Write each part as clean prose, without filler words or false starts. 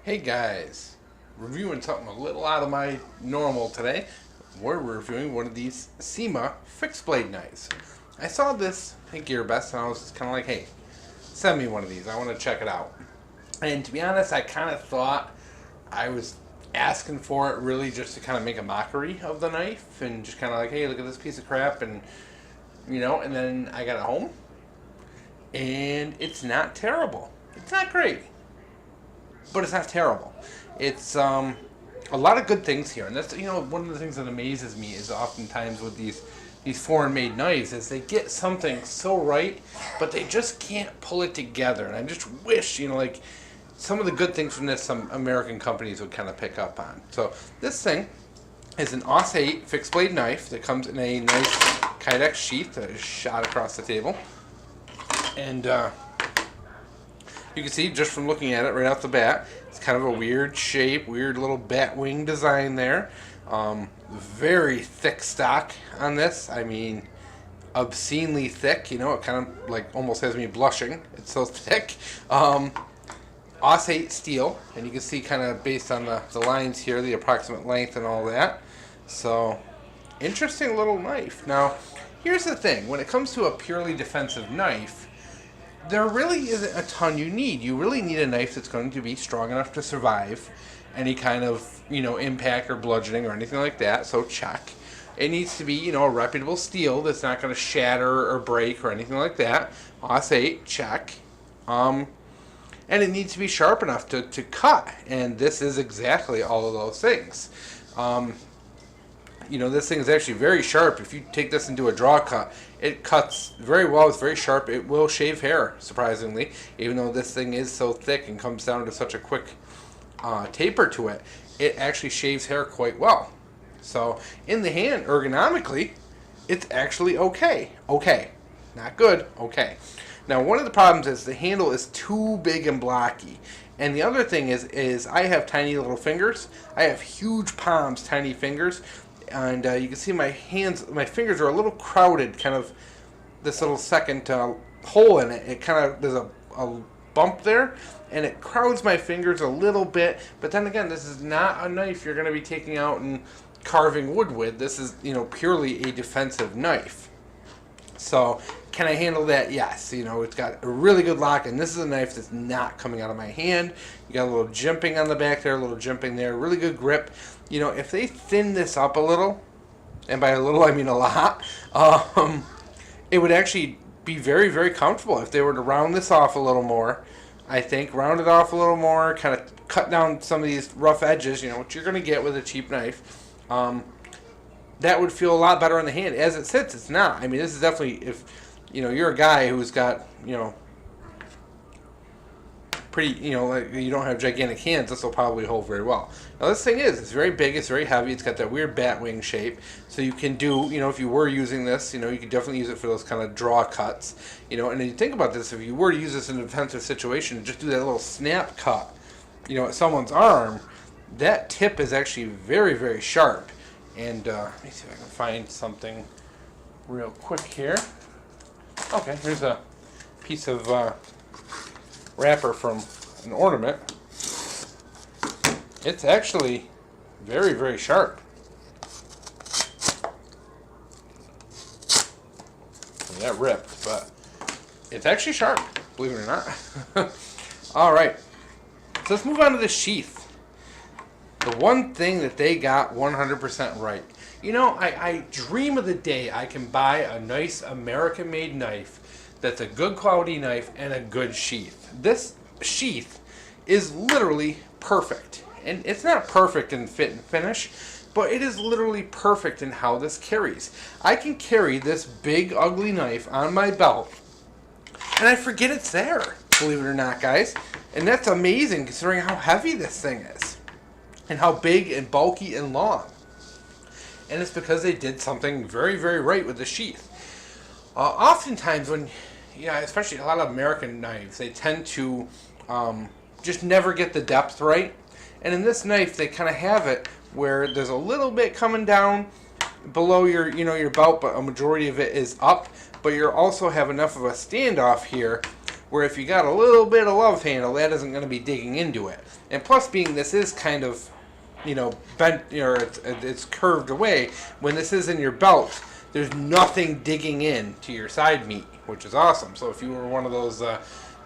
Hey guys, reviewing something a little out of my normal today. We're reviewing one of these Cima Fixed Blade knives. I saw this at Gearbest and I was kind of like, hey, send me one of these. I want to check it out. And to be honest, I kind of thought I was asking for it really just to kind of make a mockery of the knife and just kind of like, hey, look at this piece of crap, and and then I got it home and it's not terrible. It's not great, but it's not terrible. It's a lot of good things here, and that's one of the things that amazes me is oftentimes with these foreign-made knives is they get something so right, but they just can't pull it together. And I just wish like some of the good things from this some American companies would kind of pick up on. So this thing is an Esee 8 fixed blade knife that comes in a nice Kydex sheath that is shot across the table, and you can see just from looking at it right off the bat, it's kind of a weird shape, weird little bat wing design there. Very thick stock on this. I mean, obscenely thick. It kind of like almost has me blushing. It's so thick. Esee 8 steel, and you can see kind of based on the lines here, the approximate length and all that. So, interesting little knife. Now, here's the thing. When it comes to a purely defensive knife, there really isn't a ton you need. You really need a knife that's going to be strong enough to survive any kind of, impact or bludgeoning or anything like that, so check. It needs to be, a reputable steel that's not going to shatter or break or anything like that. Esee 8, check. And it needs to be sharp enough to cut, and this is exactly all of those things. This thing is actually very sharp. If you take this and do a draw cut, it cuts very well. It's very sharp. It will shave hair, surprisingly, even though this thing is so thick and comes down to such a quick taper to it. It actually shaves hair quite well. So in the hand, ergonomically, it's actually okay. Okay. Not good. Okay. Now, one of the problems is the handle is too big and blocky. And the other thing is I have tiny little fingers. I have huge palms, tiny fingers. And you can see my fingers are a little crowded, kind of this little second hole in it. It kind of, there's a bump there, and it crowds my fingers a little bit. But then again, this is not a knife you're going to be taking out and carving wood with. This is, purely a defensive knife. So, can I handle that? Yes. It's got a really good lock, and this is a knife that's not coming out of my hand. You got a little jimping on the back there, a little jimping there, really good grip. If they thin this up a little, and by a little I mean a lot, it would actually be very, very comfortable if they were to round this off a little more. I think round it off a little more, kind of cut down some of these rough edges, what you're going to get with a cheap knife. That would feel a lot better in the hand. As it sits, it's not. I mean, this is definitely, if you're a guy who's got pretty, like you don't have gigantic hands, this will probably hold very well. Now this thing it's very big, it's very heavy, it's got that weird bat wing shape, so you can do, if you were using this, you could definitely use it for those kind of draw cuts, and then you think about this, if you were to use this in a defensive situation, just do that little snap cut, at someone's arm, that tip is actually very, very sharp. And let me see if I can find something real quick here. Okay, here's a piece of wrapper from an ornament. It's actually very, very sharp. And that ripped, but it's actually sharp, believe it or not. Alright, so let's move on to the sheath. The one thing that they got 100% right. I dream of the day I can buy a nice American-made knife that's a good quality knife and a good sheath. This sheath is literally perfect. And it's not perfect in fit and finish, but it is literally perfect in how this carries. I can carry this big, ugly knife on my belt, and I forget it's there, believe it or not, guys. And that's amazing considering how heavy this thing is, and how big and bulky and long. And it's because they did something very, very right with the sheath. Oftentimes when, especially a lot of American knives, they tend to just never get the depth right. And in this knife, they kind of have it where there's a little bit coming down below your, your belt, but a majority of it is up. But you also have enough of a standoff here where if you got a little bit of love handle, that isn't going to be digging into it. And plus, being this is kind of, bent, it's curved away, when this is in your belt, there's nothing digging in to your side meat, which is awesome. So if you were one of those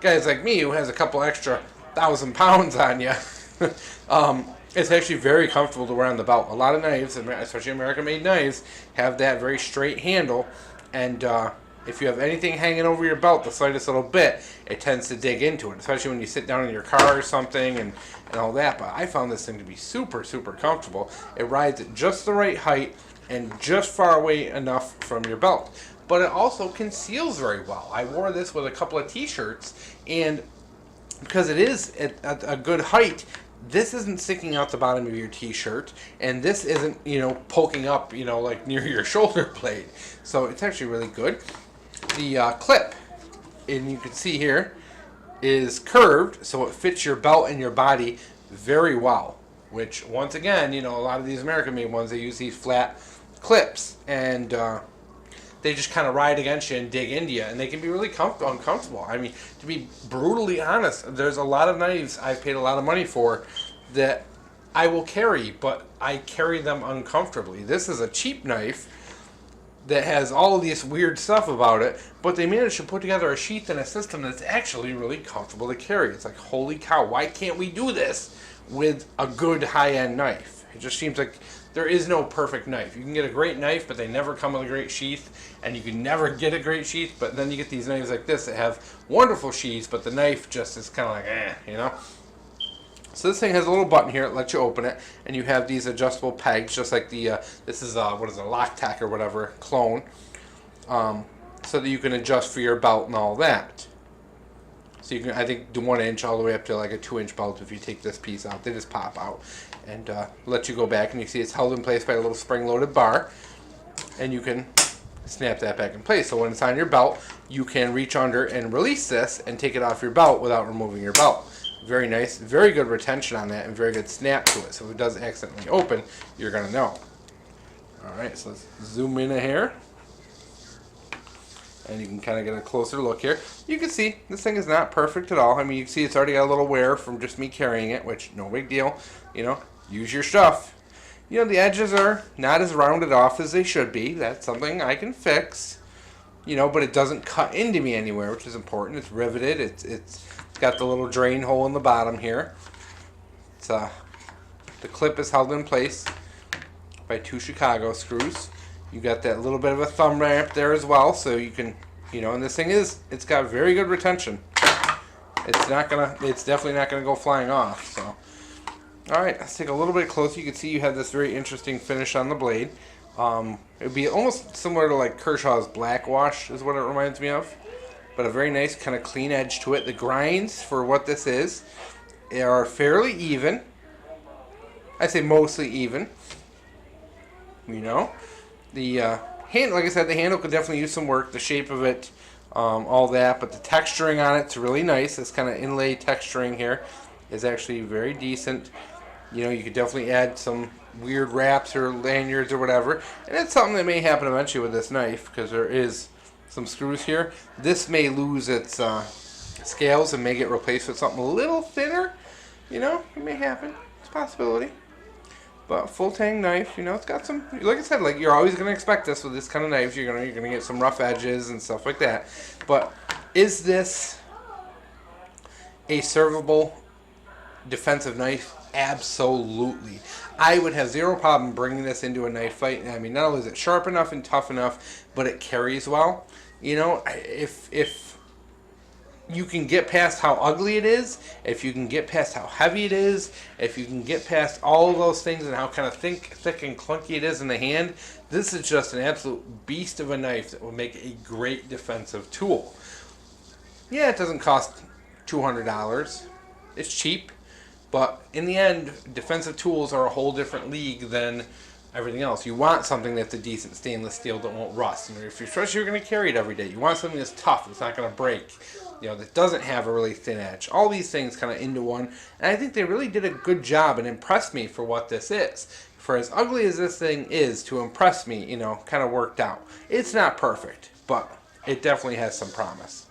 guys like me who has a couple extra 1,000 pounds on you, it's actually very comfortable to wear on the belt. A lot of knives, especially American-made knives, have that very straight handle, and if you have anything hanging over your belt the slightest little bit, it tends to dig into it, especially when you sit down in your car or something and all that. But I found this thing to be super, super comfortable. It rides at just the right height and just far away enough from your belt. But it also conceals very well. I wore this with a couple of t-shirts, and because it is at a good height, this isn't sticking out the bottom of your t-shirt, and this isn't, poking up, like near your shoulder blade. So it's actually really good. The clip, and you can see here, is curved, so it fits your belt and your body very well. Which, once again, a lot of these American-made ones, they use these flat clips, and they just kind of ride against you and dig into you, and they can be really uncomfortable. I mean, to be brutally honest, there's a lot of knives I've paid a lot of money for that I will carry, but I carry them uncomfortably. This is a cheap knife that has all of this weird stuff about it, but they managed to put together a sheath and a system that's actually really comfortable to carry. It's like, holy cow, why can't we do this with a good high-end knife? It just seems like there is no perfect knife. You can get a great knife, but they never come with a great sheath, and you can never get a great sheath, but then you get these knives like this that have wonderful sheaths, but the knife just is kind of like, So this thing has a little button here that lets you open it, and you have these adjustable pegs, just like the, this is, what is it, Loctite or whatever, clone, so that you can adjust for your belt and all that. So you can, I think, do 1 inch all the way up to like a 2-inch belt. If you take this piece out, they just pop out and let you go back, and you see it's held in place by a little spring-loaded bar, and you can snap that back in place. So when it's on your belt, you can reach under and release this and take it off your belt without removing your belt. Very nice, very good retention on that, and very good snap to it. So if it does accidentally open, you're gonna know. All right, so let's zoom in here, and you can kind of get a closer look here. You can see this thing is not perfect at all. I mean, you can see it's already got a little wear from just me carrying it, which no big deal. Use your stuff. The edges are not as rounded off as they should be. That's something I can fix. But it doesn't cut into me anywhere, which is important. It's riveted. It's got the little drain hole in the bottom here. It's the clip is held in place by 2 Chicago screws. You got that little bit of a thumb ramp there as well, so you can, and this thing it's got very good retention. It's definitely not gonna go flying off. So, all right, let's take a little bit closer. You can see you have this very interesting finish on the blade. It would be almost similar to like Kershaw's Black Wash is what it reminds me of, but a very nice kind of clean edge to it. The grinds for what this is are fairly even. I say mostly even. The hand, like I said, the handle could definitely use some work. The shape of it, all that, but the texturing on it's really nice. This kind of inlay texturing here is actually very decent. You could definitely add some weird wraps or lanyards or whatever, and it's something that may happen eventually with this knife because there is some screws here. This may lose its scales and may get replaced with something a little thinner. It may happen. It's a possibility. But full tang knife, it's got some, like I said, like you're always gonna expect this with this kind of knife. You're gonna get some rough edges and stuff like that. But is this a servable defensive knife? Absolutely. I would have zero problem bringing this into a knife fight. I mean, not only is it sharp enough and tough enough, but it carries well. If you can get past how ugly it is, if you can get past how heavy it is, if you can get past all of those things and how kind of thick and clunky it is in the hand, this is just an absolute beast of a knife that will make a great defensive tool. Yeah, it doesn't cost $200. It's cheap. But in the end, defensive tools are a whole different league than everything else. You want something that's a decent stainless steel that won't rust. Especially if you're going to carry it every day. You want something that's tough, that's not going to break, that doesn't have a really thin edge. All these things kind of into one. And I think they really did a good job and impressed me for what this is. For as ugly as this thing is, to impress me, kind of worked out. It's not perfect, but it definitely has some promise.